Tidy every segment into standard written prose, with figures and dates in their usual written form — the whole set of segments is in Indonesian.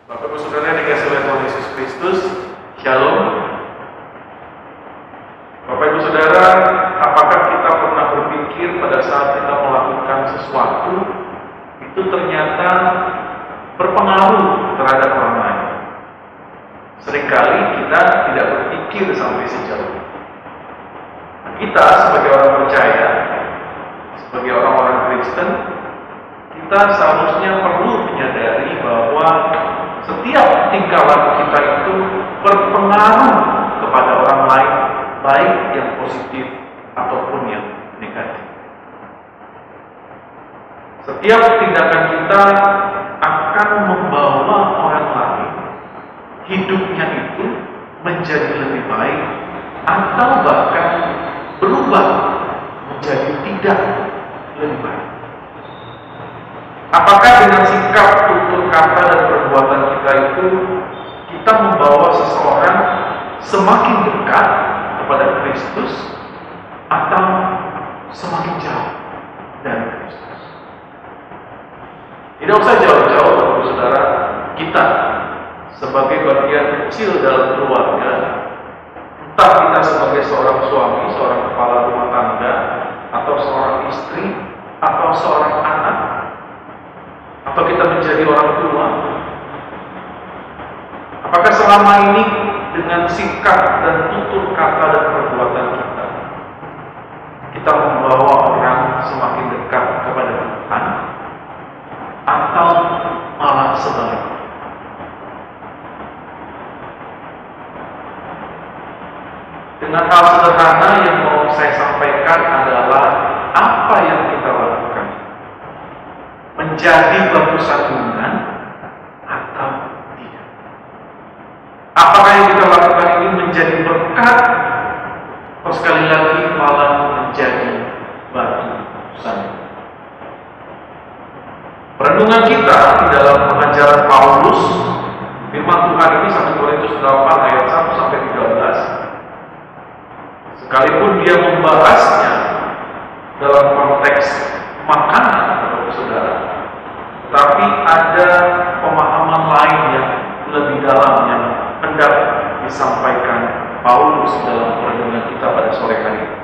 Bapak Ibu Saudara yang dikasihi oleh Tuhan Yesus Kristus, Shalom. Bapak Ibu Saudara, apakah kita pernah berpikir pada saat kita melakukan sesuatu itu ternyata berpengaruh terhadap orang lain? Seringkali kita tidak berpikir sampai sejauh itu. Kita sebagai orang percaya, sebagai orang-orang Kristen, kita seharusnya perlu menyadari bahwa setiap tingkah laku kita itu berpengaruh kepada orang lain, baik yang positif ataupun yang negatif. Setiap tindakan kita akan membawa orang lain hidupnya itu menjadi lebih baik atau bahkan berubah menjadi tidak lebih baik. Apakah dengan sikap, tutur kata, dan perbuatan kita itu kita membawa seseorang semakin dekat kepada Kristus atau semakin jauh dari Kristus? Tidak usah jauh-jauh, Bapak Saudara, kita sebagai bagian kecil dalam keluarga, entah kita sebagai seorang suami, seorang kepala rumah tangga, atau seorang istri, atau seorang anak, atau kita menjadi orang tua, apakah selama ini dengan sikap dan tutur kata dan perbuatan kita membawa orang semakin dekat kepada Tuhan, atau malah sebaliknya? Dengan hal sederhana yang mau saya sampaikan adalah apa yang kita lakukan menjadi batu sandungan atau tidak. Apakah yang kita lakukan ini menjadi berkat atau sekali lagi malah menjadi batu sandungan? Perenungan kita di dalam pengajaran Paulus, firman Tuhan ini 1 Korintus 8 ayat 1 sampai 13. Sekalipun dia membahasnya dalam konteks makanan, Bapak Saudara, tapi ada pemahaman lain yang lebih dalam yang hendak disampaikan Paulus dalam perenungan kita pada sore hari ini.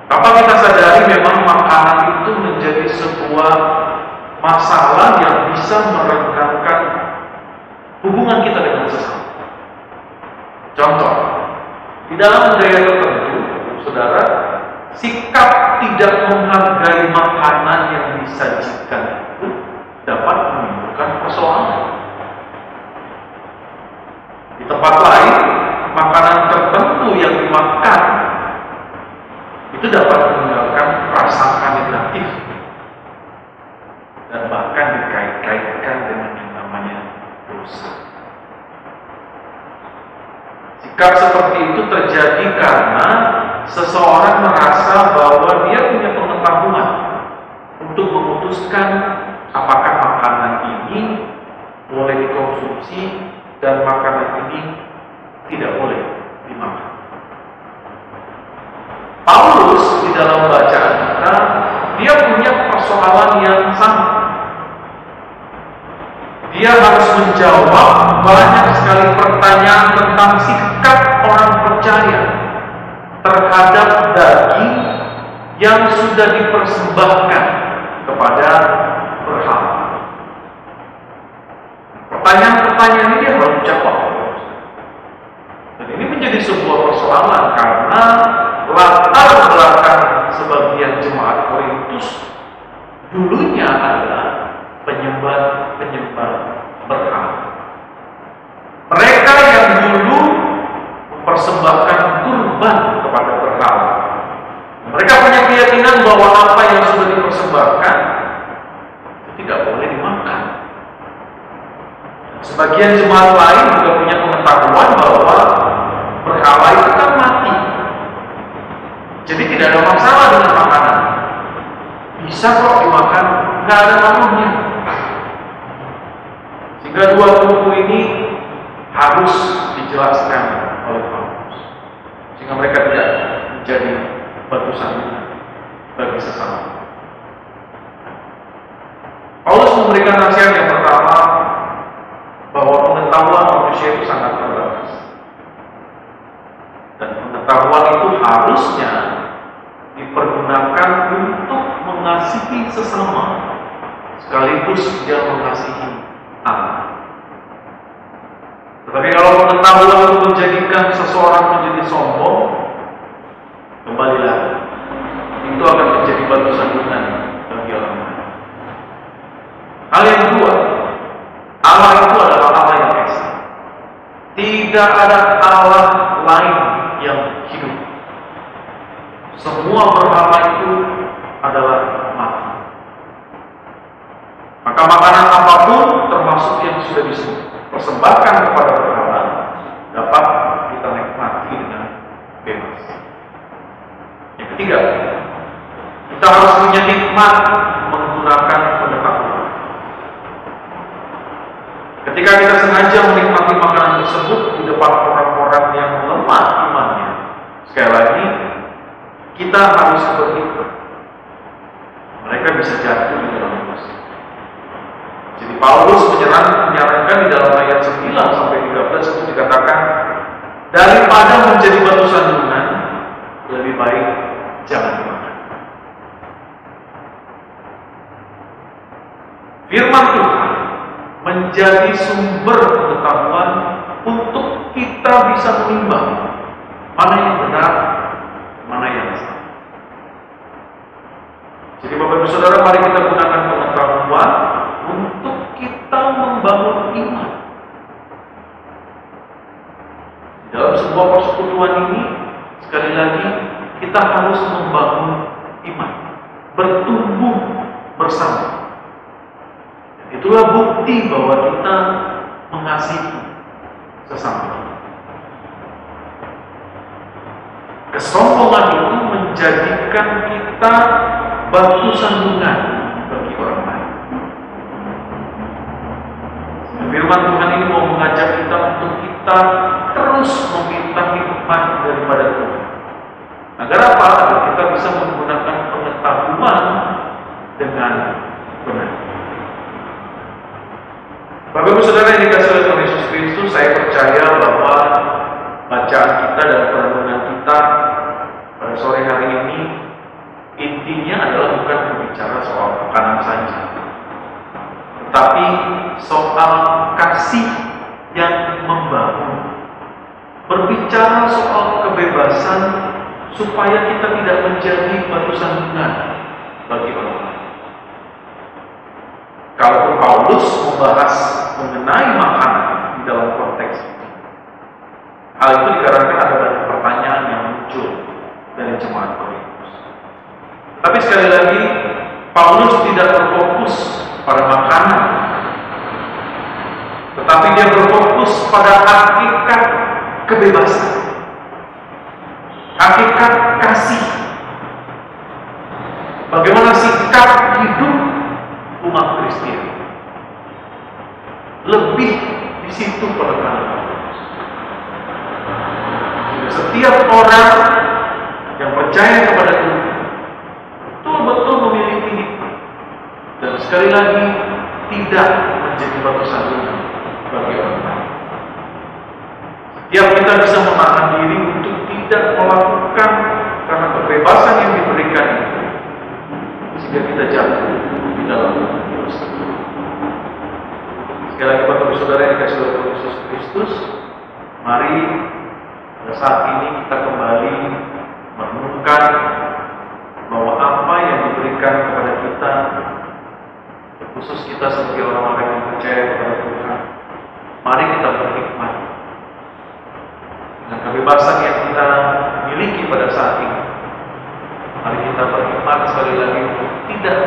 Apa kita sadari memang makanan itu menjadi sebuah masalah yang bisa merenggangkan hubungan kita dengan sesama. Contoh, di dalam budaya tertentu, Saudara, sikap tidak menghargai makanan yang disajikan itu dapat menimbulkan persoalan. Di tempat lain, makanan tertentu yang dimakan itu dapat meninggalkan prasangka negatif dan bahkan dikait-kaitkan dengan yang namanya dosa. Sikap seperti itu terjadi karena seseorang merasa bahwa dia punya pengetahuan untuk memutuskan apakah makanan ini boleh dikonsumsi dan makanan ini tidak boleh dimakan. Paulus di dalam bacaan kita, dia punya persoalan yang sama. Dia harus menjawab banyak sekali pertanyaan tentang sikap orang percaya terhadap daging yang sudah dipersembahkan kepada berhala. Pertanyaan-pertanyaan ini dia harus jawab. Dan ini menjadi sebuah persoalan karena latar belakang sebagian jemaat Korintus dulunya adalah penyembah berhala. Mereka yang dulu mempersembahkan kurban kepada berhala. Mereka punya keyakinan bahwa apa yang sudah dipersembahkan tidak boleh dimakan. Sebagian jemaat lain juga punya pengetahuan bahwa berhala itu kan mati. Jadi tidak ada masalah dengan makanan. Bisa kok dimakan, nggak ada masalahnya. Sehingga dua buku ini harus dijelaskan oleh Paulus, sehingga mereka tidak menjadi batu sandungan bagi sesama. Paulus memberikan nasihat yang pertama, harusnya dipergunakan untuk mengasihi sesama, sekaligus dia mengasihi Allah. Tetapi kalau pengetahuan itu menjadikan seseorang menjadi sombong, kembali lagi, itu akan menjadi batu sandungan bagi orang lain. Hal yang kedua, Allah itu adalah Allah yang esa. Tidak ada Allah lain yang hidup. Semua berhala itu adalah mati. Maka makanan apapun, termasuk yang sudah dipersembahkan kepada berhala, dapat kita nikmati dengan bebas. Yang ketiga, kita harus punya hikmat menggunakan pengetahuan. Ketika kita sengaja menikmati makanan tersebut di depan orang-orang yang lemah imannya, sekali lagi, kita harus berhikmat. Mereka bisa jatuh di dalam dosa. Jadi Paulus menyarankan di dalam ayat 9 sampai 13 itu dikatakan, daripada menjadi batu sandungan, lebih baik jangan dimakan. Firman Tuhan menjadi sumber pengetahuan untuk kita bisa menimbang mana yang benar, mana yang salah. Jadi Bapak Ibu Saudara, mari kita gunakan pengetahuan untuk kita membangun iman. Dalam sebuah persekutuan ini, sekali lagi, kita harus membangun iman, bertumbuh bersama. Itulah bukti bahwa kita mengasihi sesama. Kesombongan itu menjadikan kita batu sandungan bagi orang lain. Firman Tuhan ini mau mengajak kita untuk kita terus meminta hikmat daripada Tuhan. Agar apa? Agar kita bisa menggunakan pengetahuan dengan benar. Bapak Ibu Saudara yang dikasihi oleh Tuhan Yesus Kristus, saya percaya bahwa bacaan kita dan perenungan kita pada sore hari ini intinya adalah bukan berbicara soal makanan saja, tetapi soal kasih yang membangun, berbicara soal kebebasan supaya kita tidak menjadi batu sandungan bagi orang lain. Kalau Paulus membahas mengenai makanan di dalam konteks ini, hal itu dikarenakan ada banyak pertanyaan yang muncul dari jemaat Korintus. Tapi sekali lagi, Paulus tidak berfokus pada makanan, tetapi dia berfokus pada hakikat kebebasan, hakikat kasih. Bagaimana sikap hidup umat Kristen? Lebih di situ penekanan. Setiap orang yang percaya kepada Tuhan betul-betul memiliki hikmat, dan sekali lagi tidak menjadi batu sandungan bagi orang lain. Setiap kita bisa menahan diri untuk tidak melakukan karena kebebasan yang diberikan itu, sehingga kita jatuh di dalam dosa. Sekali lagi Bapak Ibu Saudara yang dikasihi oleh Tuhan Yesus Kristus, mari pada saat ini kita kembali merenungkan bahwa apa yang diberikan kepada kita, khusus kita sebagai orang-orang yang percaya kepada Tuhan, mari kita berhikmat dengan kebebasan yang kita miliki pada saat ini. Mari kita berhikmat sekali lagi untuk tidak